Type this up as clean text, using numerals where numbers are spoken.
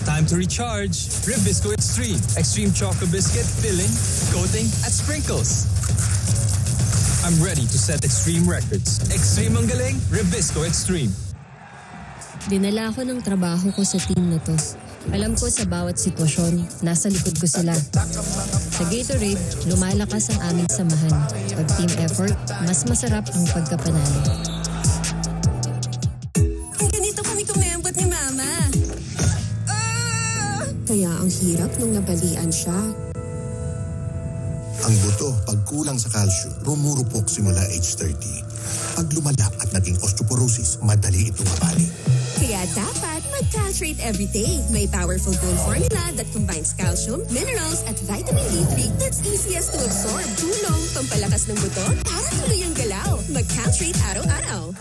Time to recharge. Ribisco Extreme. Extreme Choco Biscuit, filling, coating, at sprinkles. I'm ready to set extreme records. Extreme ang galing, Ribisco Extreme. Dinala ako ng trabaho ko sa team na to. Alam ko sa bawat sitwasyon, nasa likod ko sila. Sa Gatorade, lumalakas ang aming samahan. Pag team effort, mas masarap ang pagkapanalo. Ganito kami kumembot ni Mama. Kaya ang hirap nung nabalian siya. Ang buto, pag kulang sa calcium, rumurupok simula age 30. Pag lumala at naging osteoporosis, madali itong mabali. Kaya dapat mag-Caltrate everyday. May powerful bone formula that combines calcium, minerals, at vitamin D3 that's easiest to absorb. Tulong, pampalakas ng buto para tuloy ang galaw. Mag-Caltrate araw-araw.